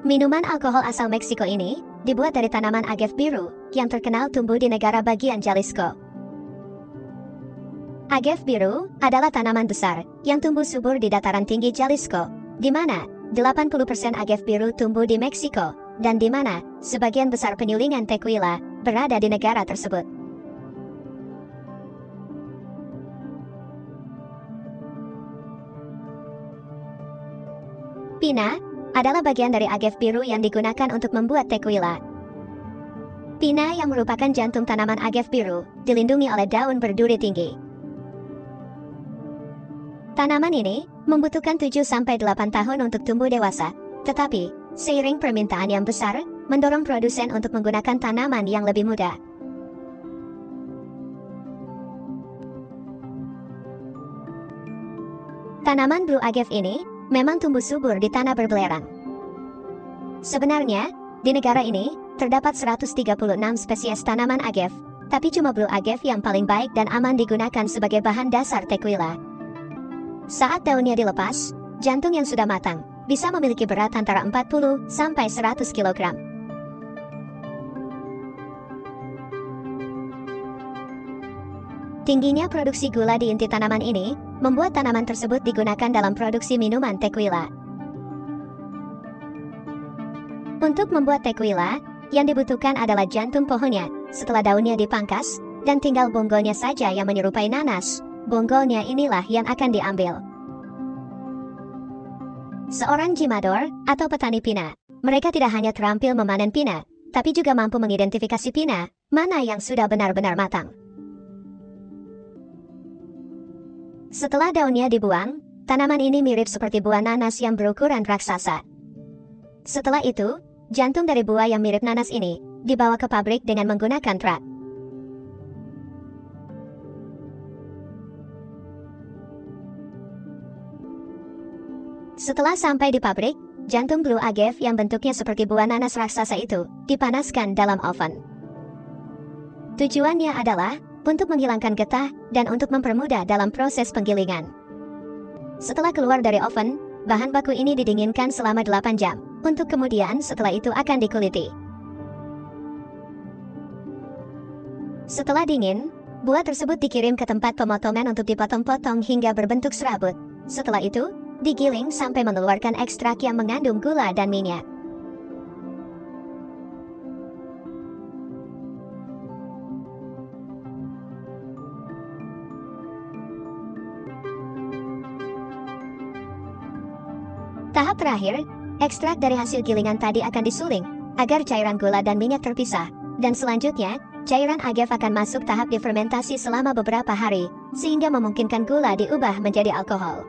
Minuman alkohol asal Meksiko ini dibuat dari tanaman agave biru yang terkenal tumbuh di negara bagian Jalisco. Agave biru adalah tanaman besar yang tumbuh subur di dataran tinggi Jalisco, di mana 80% agave biru tumbuh di Meksiko, dan di mana sebagian besar penyulingan tequila berada di negara tersebut. Pina adalah bagian dari agave biru yang digunakan untuk membuat tequila. Pina yang merupakan jantung tanaman agave biru dilindungi oleh daun berduri tinggi. Tanaman ini membutuhkan 7-8 tahun untuk tumbuh dewasa, tetapi seiring permintaan yang besar, mendorong produsen untuk menggunakan tanaman yang lebih muda. Tanaman blue agave ini memang tumbuh subur di tanah berbelerang. Sebenarnya, di negara ini, terdapat 136 spesies tanaman agave, tapi cuma blue agave yang paling baik dan aman digunakan sebagai bahan dasar tequila. Saat daunnya dilepas, jantung yang sudah matang bisa memiliki berat antara 40-100 kg. Tingginya produksi gula di inti tanaman ini membuat tanaman tersebut digunakan dalam produksi minuman tequila. Untuk membuat tequila, yang dibutuhkan adalah jantung pohonnya setelah daunnya dipangkas, dan tinggal bonggolnya saja yang menyerupai nanas. Bonggolnya inilah yang akan diambil. Seorang jimador atau petani pina, mereka tidak hanya terampil memanen pina, tapi juga mampu mengidentifikasi pina mana yang sudah benar-benar matang. Setelah daunnya dibuang, tanaman ini mirip seperti buah nanas yang berukuran raksasa. Setelah itu, jantung dari buah yang mirip nanas ini dibawa ke pabrik dengan menggunakan truk. Setelah sampai di pabrik, jantung blue agave yang bentuknya seperti buah nanas raksasa itu dipanaskan dalam oven. Tujuannya adalah untuk menghilangkan getah dan untuk mempermudah dalam proses penggilingan. Setelah keluar dari oven, bahan baku ini didinginkan selama 8 jam, untuk kemudian setelah itu akan dikuliti. Setelah dingin, buah tersebut dikirim ke tempat pemotongan untuk dipotong-potong hingga berbentuk serabut. Setelah itu, digiling sampai mengeluarkan ekstrak yang mengandung gula dan minyak. Tahap terakhir, ekstrak dari hasil gilingan tadi akan disuling, agar cairan gula dan minyak terpisah, dan selanjutnya, cairan agave akan masuk tahap difermentasi selama beberapa hari, sehingga memungkinkan gula diubah menjadi alkohol.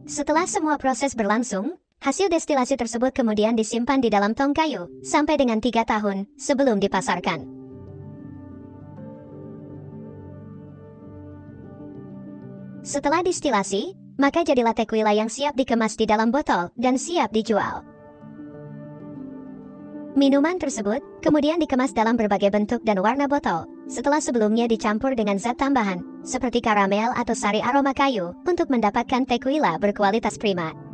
Setelah semua proses berlangsung, hasil destilasi tersebut kemudian disimpan di dalam tong kayu sampai dengan 3 tahun sebelum dipasarkan. Setelah distilasi, maka jadilah tequila yang siap dikemas di dalam botol dan siap dijual. Minuman tersebut kemudian dikemas dalam berbagai bentuk dan warna botol, setelah sebelumnya dicampur dengan zat tambahan, seperti karamel atau sari aroma kayu, untuk mendapatkan tequila berkualitas prima.